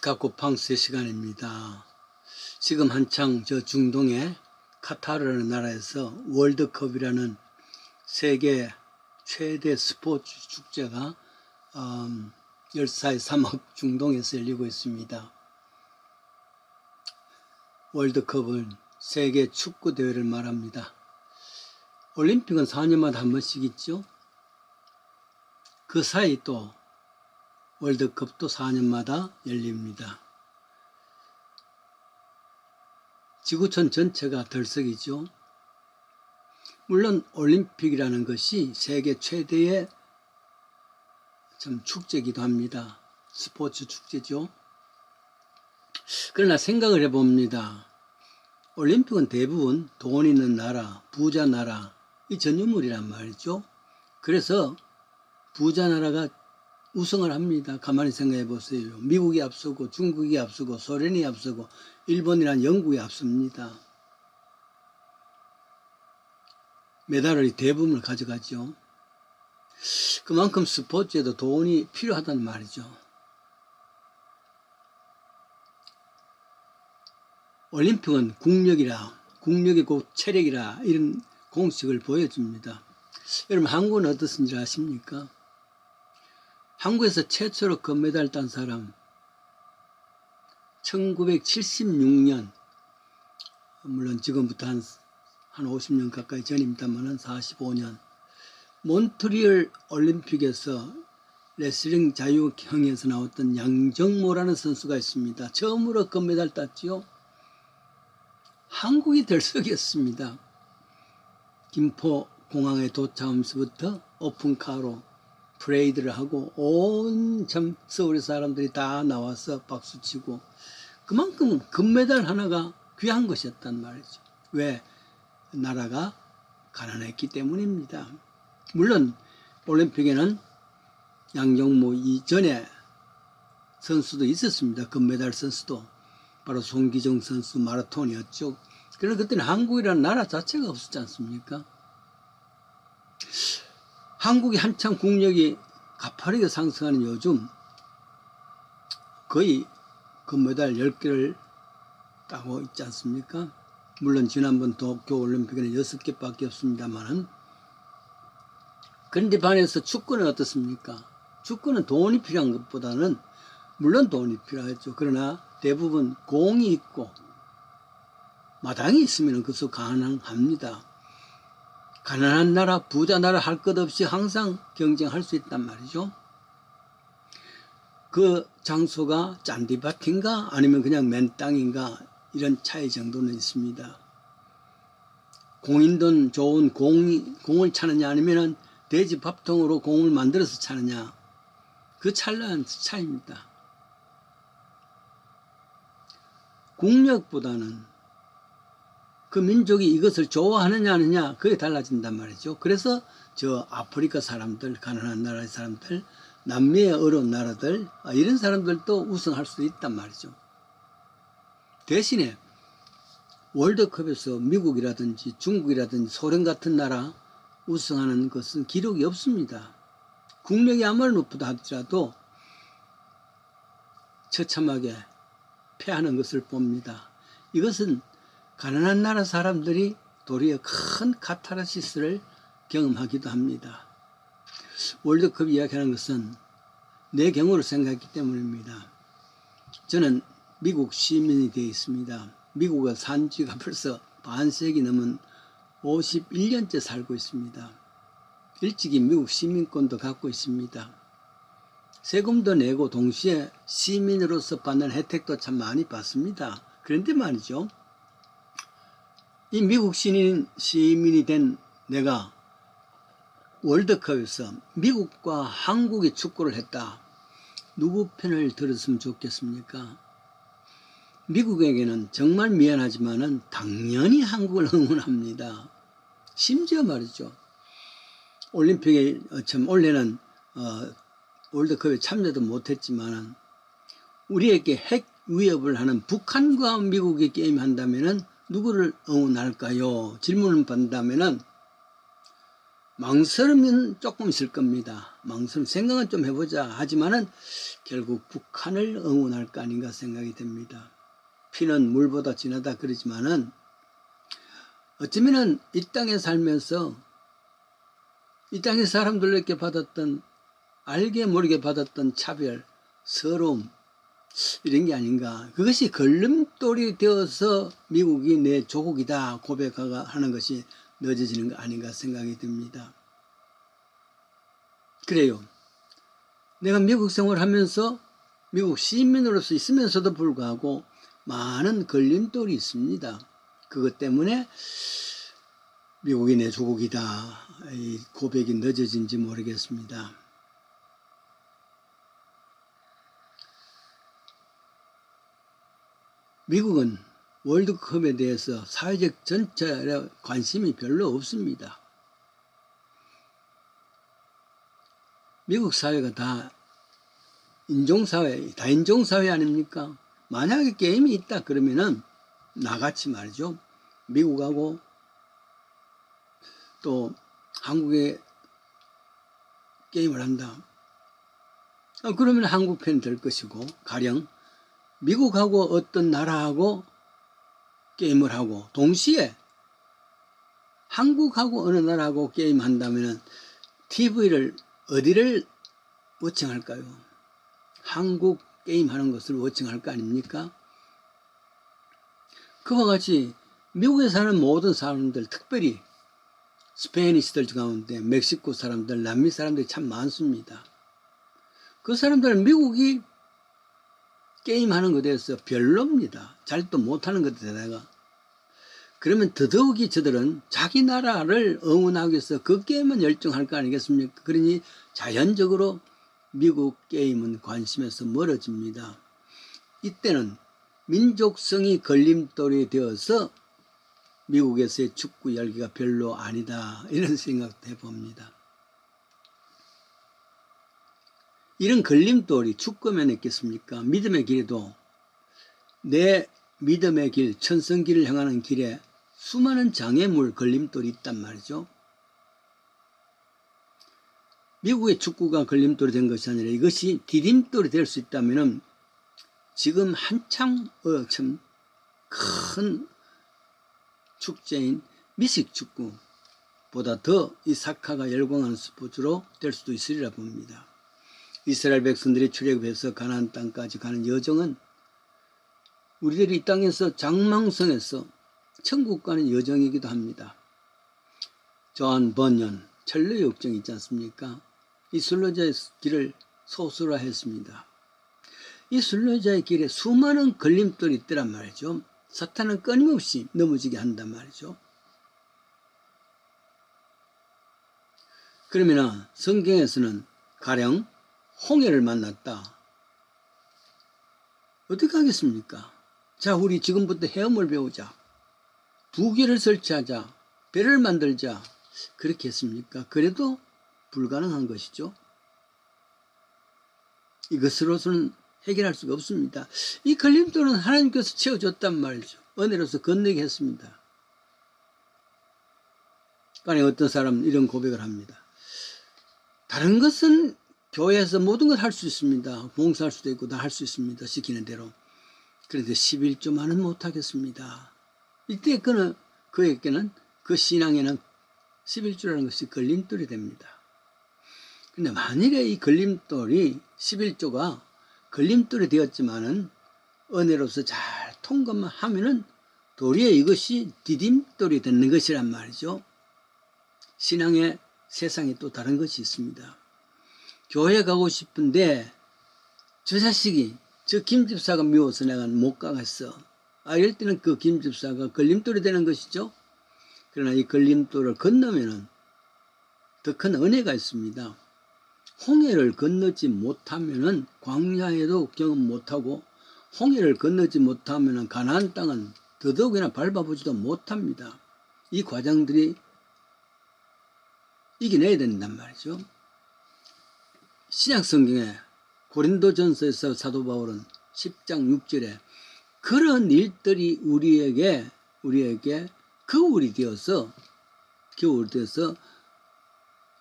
아프리카 쿠팡스의 시간입니다. 지금 한창 저 중동의 카타르라는 나라에서 월드컵이라는 세계 최대 스포츠 축제가 열사의 사막 중동에서 열리고 있습니다. 월드컵은 세계 축구 대회를 말합니다. 올림픽은 4년마다 한 번씩 있죠. 그 사이 또 월드컵도 4년마다 열립니다. 지구촌 전체가 들썩이죠. 물론 올림픽이라는 것이 세계 최대의 축제이기도 합니다. 스포츠 축제죠. 그러나 생각을 해봅니다. 올림픽은 대부분 돈 있는 나라, 부자 나라 이 전유물이란 말이죠. 그래서 부자 나라가 우승을 합니다. 가만히 생각해 보세요. 미국이 앞서고 중국이 앞서고 소련이 앞서고 일본이란 영국이 앞섭니다. 메달을 대부분을 가져가죠. 그만큼 스포츠에도 돈이 필요하다는 말이죠. 올림픽은 국력이 곧 체력이라 이런 공식을 보여줍니다. 여러분 한국은 어떻습니까? 아십니까? 한국에서 최초로 금메달 딴 사람 1976년 물론 지금부터 한 50년 가까이 전입니다만 45년 몬트리올 올림픽에서 레슬링 자유형에서 나왔던 양정모라는 선수가 있습니다. 처음으로 금메달 땄지요. 한국이 들썩였습니다. 김포공항에 도착하면서부터 오픈카로 프레이드를 하고 온 서울의 사람들이 다 나와서 박수치고 그만큼 금메달 하나가 귀한 것이었단 말이죠. 왜? 나라가 가난했기 때문입니다. 물론 올림픽에는 양정모 이전에 선수도 있었습니다. 금메달 선수도 바로 송기정 선수 마라톤이었죠. 그러나 그때는 한국이라는 나라 자체가 없었지 않습니까? 한국이 한참 국력이 가파르게 상승하는 요즘 거의 금메달 10개를 따고 있지 않습니까? 물론 지난번 도쿄올림픽에는 6개밖에 없습니다만 그런데 반해서 축구는 어떻습니까? 축구는 돈이 필요한 것보다는 물론 돈이 필요하죠. 그러나 대부분 공이 있고 마당이 있으면 그것도 가능합니다. 가난한 나라, 부자 나라 할 것 없이 항상 경쟁할 수 있단 말이죠. 그 장소가 잔디밭인가 아니면 그냥 맨 땅인가 이런 차이 정도는 있습니다. 공인돈 좋은 공을 차느냐 아니면 돼지 밥통으로 공을 만들어서 차느냐 그 찰나한 차이입니다. 국력보다는 그 민족이 이것을 좋아하느냐 아니냐 그게 달라진단 말이죠. 그래서 저 아프리카 사람들, 가난한 나라의 사람들, 남미의 어려운 나라들 이런 사람들도 우승할 수 있단 말이죠. 대신에 월드컵에서 미국이라든지 중국이라든지 소련 같은 나라 우승하는 것은 기록이 없습니다. 국력이 아무리 높다 하더라도 처참하게 패하는 것을 봅니다. 이것은 가난한 나라 사람들이 도리어 큰 카타르시스를 경험하기도 합니다. 월드컵 이야기하는 것은 내 경우를 생각했기 때문입니다. 저는 미국 시민이 되어 있습니다. 미국에 산 지가 벌써 반세기 넘은 51년째 살고 있습니다. 일찍이 미국 시민권도 갖고 있습니다. 세금도 내고 동시에 시민으로서 받는 혜택도 참 많이 받습니다. 그런데 말이죠. 이 미국 시민이 된 내가 월드컵에서 미국과 한국이 축구를 했다. 누구 편을 들었으면 좋겠습니까? 미국에게는 정말 미안하지만은 당연히 한국을 응원합니다. 심지어 말이죠. 올림픽에 올해는 월드컵에 참여도 못했지만은 우리에게 핵 위협을 하는 북한과 미국이 게임한다면은 누구를 응원할까요? 질문을 받는다면은 망설임은 조금 있을 겁니다. 망설임, 생각은 좀 해보자 하지만은 결국 북한을 응원할 거 아닌가 생각이 됩니다. 피는 물보다 진하다 그러지만은 어쩌면은 이 땅에 살면서 이 땅의 사람들에게 받았던, 알게 모르게 받았던 차별, 서러움, 이런 게 아닌가. 그것이 걸림돌이 되어서 미국이 내 조국이다 고백하는 것이 늦어지는 거 아닌가 생각이 듭니다. 그래요. 내가 미국 생활하면서 미국 시민으로서 있으면서도 불구하고 많은 걸림돌이 있습니다. 그것 때문에 미국이 내 조국이다, 이 고백이 늦어진지 모르겠습니다. 미국은 월드컵에 대해서 사회적 전체의 관심이 별로 없습니다. 미국 사회가 다 인종사회, 다인종사회 아닙니까? 만약에 게임이 있다 그러면은 나같이 말이죠. 미국하고 또 한국에 게임을 한다. 그러면 한국 팬이 될 것이고, 가령 미국하고 어떤 나라하고 게임을 하고 동시에 한국하고 어느 나라하고 게임한다면 TV를 어디를 워칭할까요? 한국 게임하는 것을 워칭할 거 아닙니까? 그와 같이 미국에 사는 모든 사람들, 특별히 스페니시들 가운데 멕시코 사람들, 남미 사람들이 참 많습니다. 그 사람들은 미국이 게임하는 것에 대해서 별로입니다. 잘도 못하는 것에다가. 그러면 더더욱이 저들은 자기 나라를 응원하기 위해서 그 게임만 열정할 거 아니겠습니까? 그러니 자연적으로 미국 게임은 관심에서 멀어집니다. 이때는 민족성이 걸림돌이 되어서 미국에서의 축구 열기가 별로 아니다, 이런 생각도 해봅니다. 이런 걸림돌이 축구면 있겠습니까? 믿음의 길에도 내 믿음의 길, 천성길을 향하는 길에 수많은 장애물, 걸림돌이 있단 말이죠. 미국의 축구가 걸림돌이 된 것이 아니라 이것이 디딤돌이 될 수 있다면 지금 한창 참 큰 축제인 미식축구보다 더 이 사카가 열광하는 스포츠로 될 수도 있으리라 봅니다. 이스라엘 백성들이 출애굽해서 가나안 땅까지 가는 여정은 우리들이 이 땅에서 장망성에서 천국 가는 여정이기도 합니다. 존 번연 철로의 역정이 있지 않습니까? 이 순례자의 길을 소설화했습니다. 이 순례자의 길에 수많은 걸림돌이 있더란 말이죠. 사탄은 끊임없이 넘어지게 한단 말이죠. 그러면 성경에서는 가령 홍해를 만났다. 어떻게 하겠습니까? 자, 우리 지금부터 헤엄을 배우자. 부기를 설치하자. 배를 만들자. 그렇게 했습니까? 그래도 불가능한 것이죠. 이것으로서는 해결할 수가 없습니다. 이 걸림돌은 하나님께서 채워줬단 말이죠. 은혜로서 건너게 했습니다. 그러니까 어떤 사람은 이런 고백을 합니다. 다른 것은 교회에서 모든 걸 할 수 있습니다. 봉사할 수도 있고 다 할 수 있습니다. 시키는 대로. 그런데 11조만은 못하겠습니다. 이때 그에게는 그 신앙에는 11조라는 것이 걸림돌이 됩니다. 근데 만일에 이 걸림돌이 11조가 걸림돌이 되었지만은 은혜로서 잘 통과만 하면은 도리어 이것이 디딤돌이 되는 것이란 말이죠. 신앙의 세상에 또 다른 것이 있습니다. 교회 가고 싶은데 저 자식이 저 김집사가 미워서 내가 못 가겠어. 이럴 때는 그 김집사가 걸림돌이 되는 것이죠. 그러나 이 걸림돌을 건너면은 더 큰 은혜가 있습니다. 홍해를 건너지 못하면은 광야에도 경험 못하고 홍해를 건너지 못하면은 가나안 땅은 더더욱이나 밟아보지도 못합니다. 이 과정들이 이겨내야 된단 말이죠. 신약성경에 고린도전서에서 사도 바울은 10장 6절에 그런 일들이 우리에게 겨울이 되어서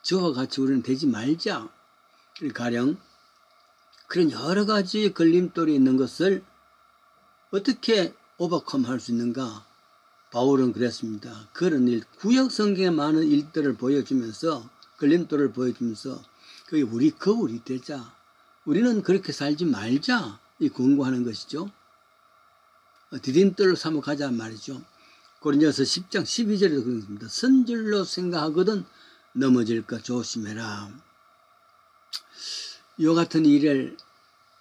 저와 같이 우리는 되지 말자. 가령 그런 여러 가지 걸림돌이 있는 것을 어떻게 오버컴 할 수 있는가? 바울은 그랬습니다. 그런 일, 구약 성경에 많은 일들을 보여주면서, 걸림돌을 보여주면서, 그게 우리 거울이 되자. 우리는 그렇게 살지 말자. 이 권고하는 것이죠. 디딤돌로 삼아 가자 말이죠. 고린도서 10장 12절에도 그렇습니다. 선줄로 생각하거든 넘어질까 조심해라. 이와 같은 일을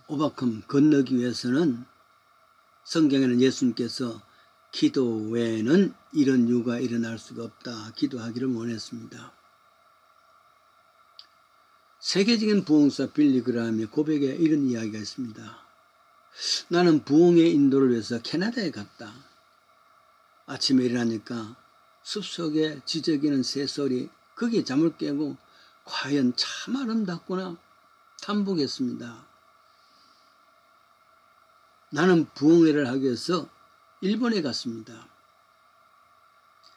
오바컴 건너기 위해서는 성경에는 예수님께서 기도 외에는 이런 이유가 일어날 수가 없다. 기도하기를 원했습니다. 세계적인 부흥사 빌리 그라함의 고백에 이런 이야기가 있습니다. 나는 부흥의 인도를 위해서 캐나다에 갔다. 아침에 일어나니까 숲속에 지저귀는 새소리, 거기에 잠을 깨고 과연 참 아름답구나 탐복했습니다. 나는 부흥회를 하기 위해서 일본에 갔습니다.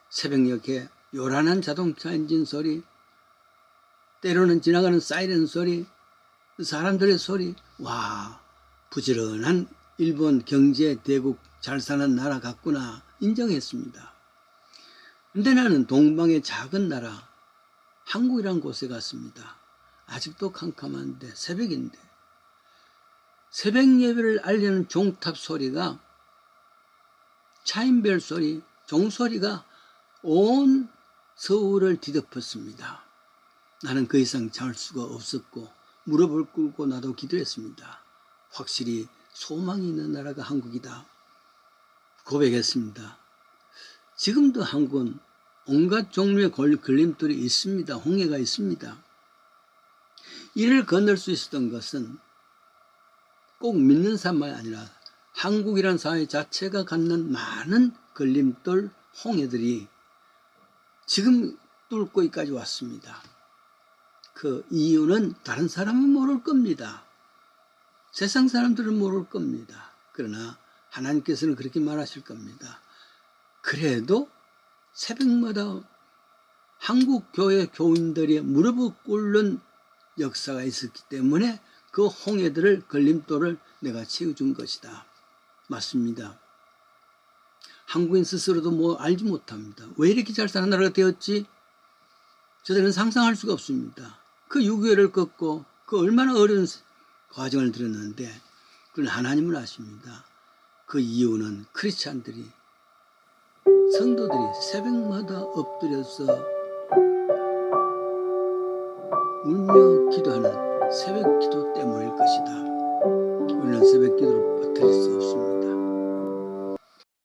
새벽녘에 요란한 자동차 엔진 소리, 때로는 지나가는 사이렌 소리, 사람들의 소리, 와, 부지런한 일본 경제 대국 잘 사는 나라 같구나 인정했습니다. 근데 나는 동방의 작은 나라 한국이란 곳에 갔습니다. 아직도 캄캄한데 새벽인데 새벽 예배를 알리는 종탑 소리가, 차인벨 소리, 종소리가 온 서울을 뒤덮었습니다. 나는 그 이상 잘 수가 없었고 무릎을 꿇고 나도 기도했습니다. 확실히 소망이 있는 나라가 한국이다 고백했습니다. 지금도 한국은 온갖 종류의 걸림돌이 있습니다. 홍해가 있습니다. 이를 건널 수 있었던 것은 꼭 믿는 사람만이 아니라 한국이라는 사회 자체가 갖는 많은 걸림돌, 홍해들이 지금 뚫고 여기까지 왔습니다. 그 이유는 다른 사람은 모를 겁니다. 세상 사람들은 모를 겁니다. 그러나 하나님께서는 그렇게 말하실 겁니다. 그래도 새벽마다 한국 교회 교인들이 무릎을 꿇는 역사가 있었기 때문에 그 홍해들을, 걸림돌을 내가 채워준 것이다. 맞습니다. 한국인 스스로도 뭐 알지 못합니다. 왜 이렇게 잘 사는 나라가 되었지? 저들은 상상할 수가 없습니다. 그 6.25를 걷고 그 얼마나 어려운 과정을 들었는데, 그건 하나님은 아십니다. 그 이유는 크리스찬들이, 성도들이 새벽마다 엎드려서 울며 기도하는 새벽 기도 때문일 것이다. 우리는 새벽 기도를 버틸 수 없습니다.